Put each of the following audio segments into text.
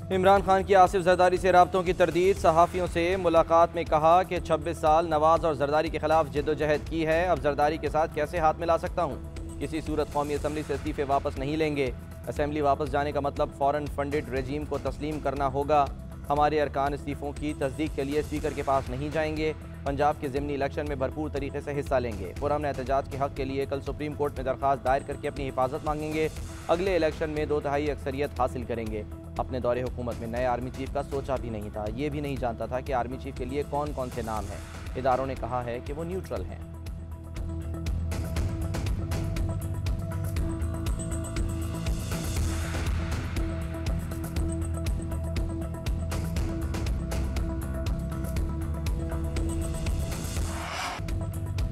इमरान खान की आसिफ जरदारी से राब्तों की तरदीद। सहाफ़ियों से मुलाकात में कहा कि 26 साल नवाज और जरदारी के खिलाफ जद्दोजहद की है, अब जरदारी के साथ कैसे हाथ मिला सकता हूँ। किसी सूरत कौमी असम्बली से इस्तीफ़े वापस नहीं लेंगे। असम्बली वापस जाने का मतलब फ़ौरन फंडेड रजीम को तस्लीम करना होगा। हमारे अरकान इस्तीफ़ों की तस्दीक के लिए स्पीकर के पास नहीं जाएंगे। पंजाब के ज़िमनी इलेक्शन में भरपूर तरीके से हिस्सा लेंगे। पुरअमन एहतजाज के हक़ के लिए कल सुप्रीम कोर्ट में दरख्वास्त दायर करके अपनी हिफाजत मांगेंगे। अगले इलेक्शन में 2/3 अक्सरियत हासिल करेंगे। अपने दौरे हुकूमत में नए आर्मी चीफ का सोचा भी नहीं था। ये भी नहीं जानता था कि आर्मी चीफ के लिए कौन कौन से नाम हैं। इदारों ने कहा है कि वो न्यूट्रल हैं।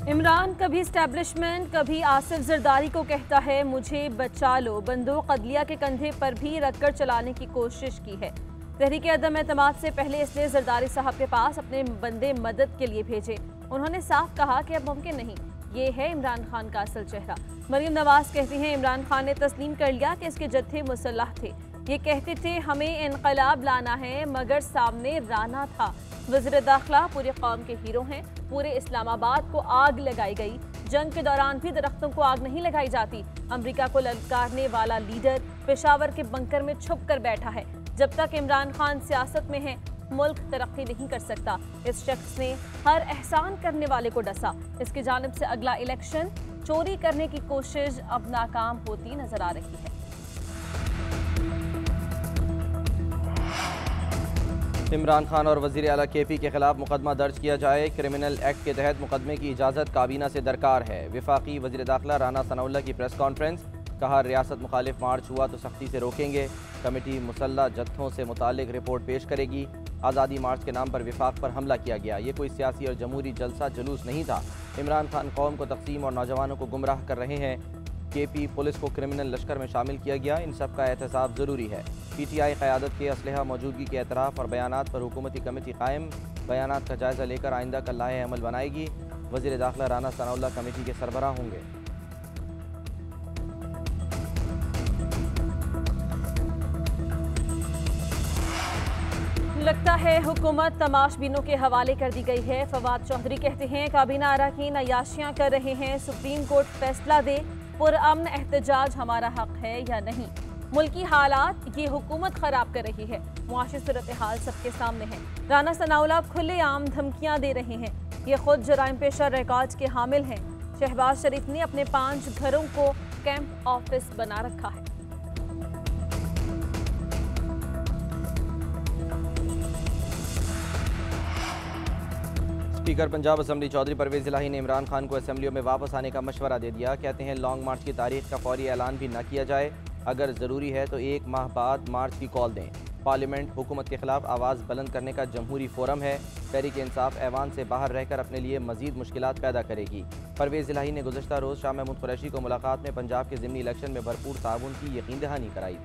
इमरान कभी इस्टेब्लिशमेंट कभी आसिफ जरदारी को कहता है मुझे बचा लो। बंदूक अदलिया के कंधे पर भी रखकर चलाने की कोशिश की है। तहरीक अदम एतमाद से पहले इसने जरदारी साहब के पास अपने बंदे मदद के लिए भेजे। उन्होंने साफ कहा कि अब मुमकिन नहीं। ये है इमरान खान का असल चेहरा। मरियम नवाज कहती हैं इमरान खान ने तस्लीम कर लिया कि इसके जत्थे मुसल्लह थे। ये कहते थे हमें इनकलाब लाना है, मगर सामने राना था। वज़ीर दाखिला पूरे कौम के हीरो हैं। पूरे इस्लामाबाद को आग लगाई गई। जंग के दौरान भी दरख्तों को आग नहीं लगाई जाती। अमेरिका को ललकारने वाला लीडर पेशावर के बंकर में छुप कर बैठा है। जब तक इमरान खान सियासत में है, मुल्क तरक्की नहीं कर सकता। इस शख्स ने हर एहसान करने वाले को डसा। इसकी जानिब से अगला इलेक्शन चोरी करने की कोशिश अब नाकाम होती नजर आ रही है। इमरान खान और वज़ीर आला KP के खिलाफ मुकदमा दर्ज किया जाए। क्रिमिनल एक्ट के तहत मुकदमे की इजाज़त काबीना से दरकार है। वफाकी वज़ीर दाखिला राना सनाउल्लाह की प्रेस कॉन्फ्रेंस। कहा रियासत मुखालिफ मार्च हुआ तो सख्ती से रोकेंगे। कमेटी मुसल्लह जत्थों से मुतालिक रिपोर्ट पेश करेगी। आज़ादी मार्च के नाम पर विफाक पर हमला किया गया। ये कोई सियासी और जमहूरी जलसा जुलूस नहीं था। इमरान खान कौम को तकसीम और नौजवानों को गुमराह कर रहे हैं। KP पुलिस को क्रिमिनल लश्कर में शामिल किया गया। इन सब का एहतसाब ज़रूरी है। PTI क़यादत के असलहा मौजूदगी के एतराफ़ और बयानात पर हुकूमती कमेटी कायम। बयानात का जायज़ा लेकर आइंदा का लाहे अमल बनाएगी। वज़ीर दाखिला राना सनाउल्लाह कमेटी के सरबराह होंगे। लगता है हुकूमत तमाशबीनों के हवाले कर दी गई है। फवाद चौधरी कहते हैं काबीना अरकान अयाशियाँ कर रहे हैं। सुप्रीम कोर्ट फैसला दे पुरअमन एहतजाज हमारा हक है या नहीं। मुल्की हालात ये हुकूमत खराब कर रही है। मुआशी सूरत हाल सबके सामने है। राना सनाउल्लाह खुलेआम धमकियां दे रहे हैं। ये खुद जराइम पेशा रिकॉर्ड के हामिल हैं। शहबाज शरीफ ने अपने 5 घरों को कैंप ऑफिस बना रखा है। स्पीकर पंजाब असम्बली चौधरी परवेज़ इलाही ने इमरान खान को असम्बलियों में वापस आने का मशवरा दे दिया। कहते हैं लॉन्ग मार्च की तारीख का फौरी ऐलान भी न किया जाए। अगर ज़रूरी है तो 1 माह बाद मार्च की कॉल दें। पार्लियामेंट हुकूमत के खिलाफ आवाज़ बुलंद करने का जमहूरी फोरम है। तहरीक इंसाफ ऐवान से बाहर रहकर अपने लिए मजीद मुश्किलात पैदा करेगी। परवेज़ इलाही ने गुज़श्ता रोज़ शाह महमूद कुरैशी को मुलाकात में पंजाब के ज़िमनी इलेक्शन में भरपूर ताउन की यकीन दहानी कराई।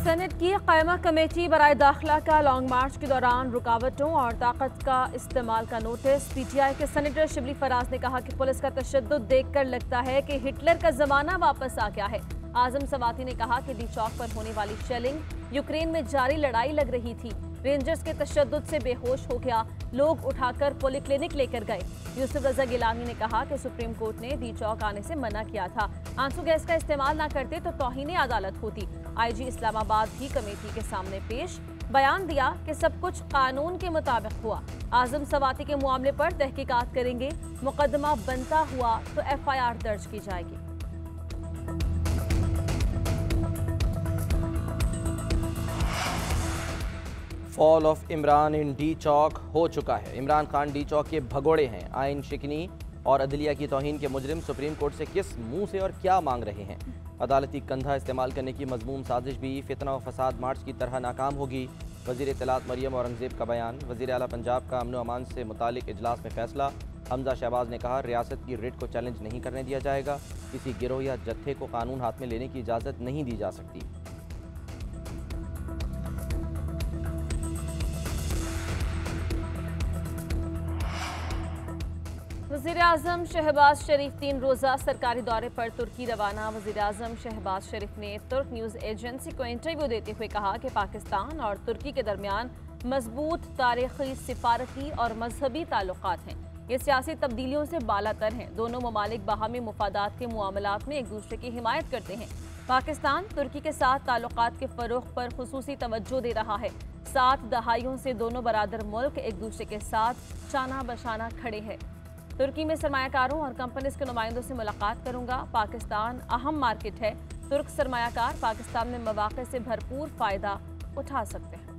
सेनेट की कायमा कमेटी बराए दाखिला का लॉन्ग मार्च के दौरान रुकावटों और ताकत का इस्तेमाल का नोटिस। PTI के सेनेटर शिबली फराज ने कहा कि पुलिस का तशद्दुद देखकर लगता है कि हिटलर का जमाना वापस आ गया है। आजम सवाती ने कहा कि डी चौक पर होने वाली शेलिंग यूक्रेन में जारी लड़ाई लग रही थी। रेंजर्स के तशद्दुद से बेहोश हो गया। लोग उठाकर पॉलीक्लिनिक लेकर गए। यूसुफ रजा गिलानी ने कहा कि सुप्रीम कोर्ट ने डी चौक आने से मना किया था। आंसू गैस का इस्तेमाल न करते तो तौहीन अदालत होती। IG इस्लामाबाद भी कमेटी के सामने पेश बयान दिया कि सब कुछ कानून के मुताबिक हुआ। आजम सवाती के मामले पर तहकीकात करेंगे। मुकदमा बनता हुआ तो FIR दर्ज की जाएगी। Fall of Imran in D Chowk हो चुका है। इमरान खान डी चौक के भगोड़े हैं। आइन शिकनी और अदलिया की तौहीन के मुजरिम सुप्रीम कोर्ट से किस मुंह से और क्या मांग रहे हैं। अदालती कंधा इस्तेमाल करने की मजमूम साजिश भी फितना और फसाद मार्च की तरह नाकाम होगी। वज़ीर इत्तलात मरियम औरंगज़ेब का बयान। वज़ीर आला पंजाब का अमन व अमान से मुतालिक इजलास में फैसला। हमजा शहबाज ने कहा रियासत की रिट को चैलेंज नहीं करने दिया जाएगा। किसी गिरोह या जत्थे को कानून हाथ में लेने की इजाज़त नहीं दी जा सकती। वज़ीर आज़म शहबाज शरीफ 3 रोज़ा सरकारी दौरे पर तुर्की रवाना। वज़ीर आज़म शहबाज शरीफ ने तुर्क न्यूज़ एजेंसी को इंटरव्यू देते हुए कहा कि पाकिस्तान और तुर्की के दरमियान मजबूत तारीखी, सिफारती और मजहबी ताल्लुकात हैं। ये सियासी तब्दीलियों से बालातर हैं। दोनों ममालिक बाहमी मुफादात के मामलात में एक दूसरे की हिमायत करते हैं। पाकिस्तान तुर्की के साथ ताल्लुकात के फ़रोग़ पर खुसूसी तवज्जो दे रहा है। 7 दहाइयों से दोनों बरादर मुल्क एक दूसरे के साथ शाना बशाना खड़े हैं। तुर्की में सरमायाकारों और कंपनीज के नुमाइंदों से मुलाकात करूंगा। पाकिस्तान अहम मार्केट है। तुर्क सरमायाकार पाकिस्तान में मौक़े से भरपूर फ़ायदा उठा सकते हैं।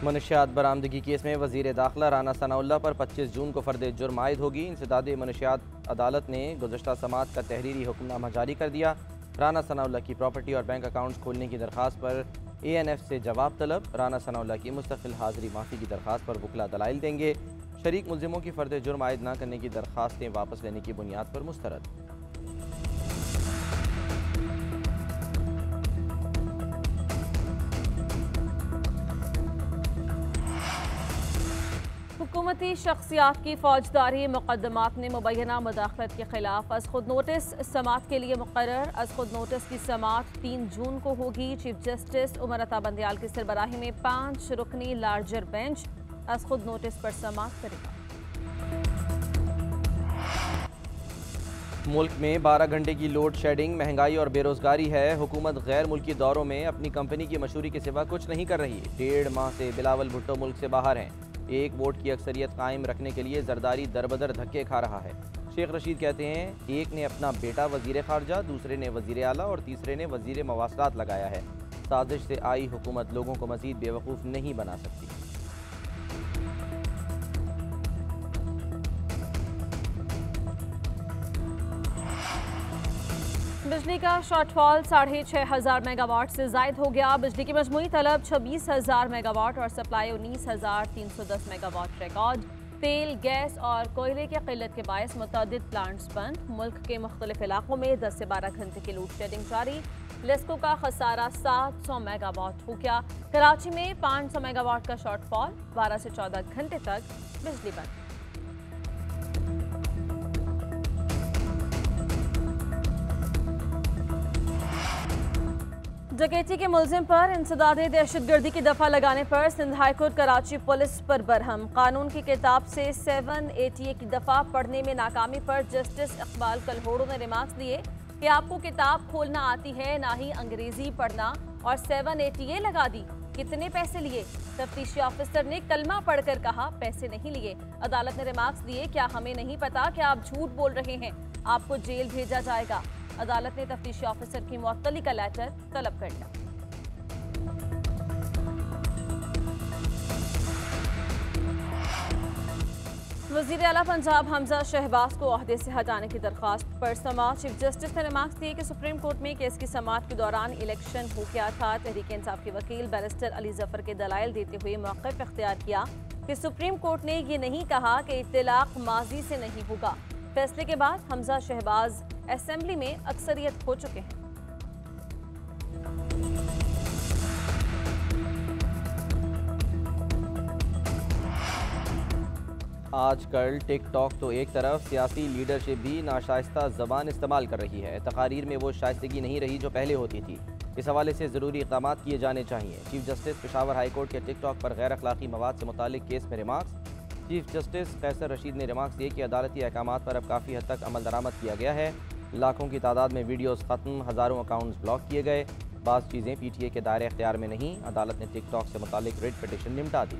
मनशियात बरामदगी केस में वज़ीर दाखिला राना सनाउल्लाह पर 25 जून को फ़र्द जुर्म आयद होगी। इंसदाद मनशियात अदालत ने गुज़श्ता समात का तहरीरी हुक्मनामा जारी कर दिया। राना सनाउल्लाह की प्रॉपर्टी और बैंक अकाउंट्स खोलने की दरख्वास्त पर ANF से जवाब तलब। राना सनाउल्लाह की मुस्तकिल हाज़िरी माफ़ी की दरख्वास्त पर वकला दलाइल देंगे। शरीक मुल्ज़िमों की फ़र्द जुर्म आयद न करने की दरख्वास्तें वापस लेने की बुनियाद पर मुस्तरद। हुकूमती शख्सियात की फौजदारी मुकदमात में मुबैना मुदाखलत के खिलाफ अज खुद नोटिस समात के लिए मुकर्रर। अज खुद नोटिस की समात 3 जून को होगी। चीफ जस्टिस उमर अता बंदयाल की सरबराही में 5 रुकनी लार्जर बेंच अज खुद नोटिस पर समात करेगा। मुल्क में 12 घंटे की लोड शेडिंग, महंगाई और बेरोजगारी है। हुकूमत गैर मुल्की दौरों में अपनी कंपनी की मशहूरी के सिवा कुछ नहीं कर रही। 1.5 माह से बिलावल भुट्टो मुल्क से बाहर हैं। एक वोट की अक्सरियत कायम रखने के लिए जरदारी दरबदर धक्के खा रहा है। शेख रशीद कहते हैं, एक ने अपना बेटा वजीर खारजा, दूसरे ने वजीर आला और तीसरे ने वजीर मवासलात लगाया है। साजिश से आई हुकूमत लोगों को मजीद बेवकूफ़ नहीं बना सकती। बिजली का शॉर्टफॉल 6,500 मेगावाट से जायद हो गया। बिजली की मजमूई तलब 26,000 मेगावाट और सप्लाई 19,310 मेगावाट रिकॉर्ड। तेल, गैस और कोयले की किल्लत के बायस मुतअद्दिद प्लांट्स बंद। मुल्क के मुख्तलिफ इलाकों में 10 से 12 घंटे की लोड शेडिंग जारी। लेस्को का खसारा 700 मेगावाट हो गया। कराची में 500 मेगावाट का शॉर्टफॉल, 12 से 14 घंटे तक बिजली बंद। डकैती के मुलजिम पर इंसदाद दहशतगर्दी की दफा लगाने पर सिंध हाईकोर्ट कराची पुलिस पर बरहम। कानून की किताब से 780A की दफा पढ़ने में नाकामी पर जस्टिस इकबाल कलहोड़ो ने रिमार्क्स दिए कि आपको किताब खोलना आती है, ना ही अंग्रेजी पढ़ना, और 780A लगा दी। कितने पैसे लिए? तफ्तीशी ऑफिसर ने कलमा पढ़कर कहा पैसे नहीं लिए। अदालत ने रिमार्क्स दिए, क्या हमें नहीं पता कि आप झूठ बोल रहे हैं, आपको जेल भेजा जाएगा। अदालत ने तफ्तीशी ऑफिसर की मुअत्तली का लेटर तलब कर लिया। वज़ीर आला पंजाब हमजा शहबाज को ओहदे से हटाने की दरख्वास्त पर समात। चीफ जस्टिस ने रिमार्क्स दिए कि सुप्रीम कोर्ट में केस की समात के दौरान इलेक्शन हो गया था। तहरीक इंसाफ के वकील बैरिस्टर अली जफर के दलाइल देते हुए मौक़िफ़ इख्तियार किया कि सुप्रीम कोर्ट ने ये नहीं कहा कि इत्तलाक माजी से नहीं होगा। फैसले के बाद हमजा शहबाज असेंबली में अक्सरियत हो चुके हैं। आजकल टिकटॉक तो एक तरफ, सियासी लीडरशिप भी नाशाइस्ता ज़बान इस्तेमाल कर रही है। तकारीर में वो शाइस्तगी नहीं रही जो पहले होती थी। इस हवाले से ज़रूरी इक़दाम किए जाने चाहिए। Chief justice Peshawar high court के टिकटॉक पर गैर अखलाकी मवाद से मुतालिक केस में रिमार्क्स। चीफ जस्टिस कैसर रशीद ने रिमार्क्स दिए कि अदालती अहकामात पर अब काफ़ी हद तक अमल दरामद किया गया है। लाखों की तादाद में वीडियोस ख़त्म, हज़ारों अकाउंट्स ब्लॉक किए गए। बाज़ चीज़ें PTA के दायरे अख्तियार में नहीं। अदालत ने टिकटॉक से मुतालिक रिट पिटिशन निपटा दी।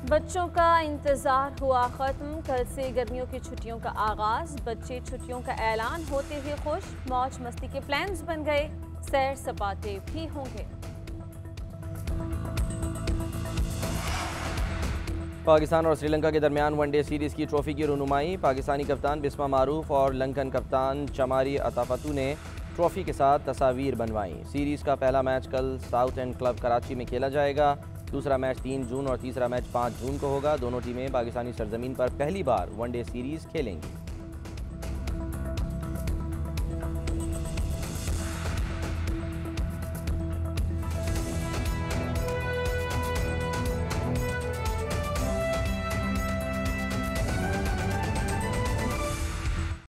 बच्चों का इंतज़ार हुआ ख़त्म। कल से गर्मियों की छुट्टियों का आगाज़। बच्चे छुट्टियों का ऐलान होते हुए खुश। मौज मस्ती के प्लान्स बन गए। सैर सपाटे भी होंगे। पाकिस्तान और श्रीलंका के दरमियान वनडे सीरीज़ की ट्रॉफी की रुनुमाई। पाकिस्तानी कप्तान बिस्मा मारूफ और लंकन कप्तान चमारी अताफतू ने ट्रॉफी के साथ तस्वीर बनवाई। सीरीज़ का पहला मैच कल साउथ एंड क्लब कराची में खेला जाएगा। दूसरा मैच 3 जून और तीसरा मैच 5 जून को होगा। दोनों टीमें पाकिस्तानी सरजमीन पर पहली बार वनडे सीरीज़ खेलेंगी।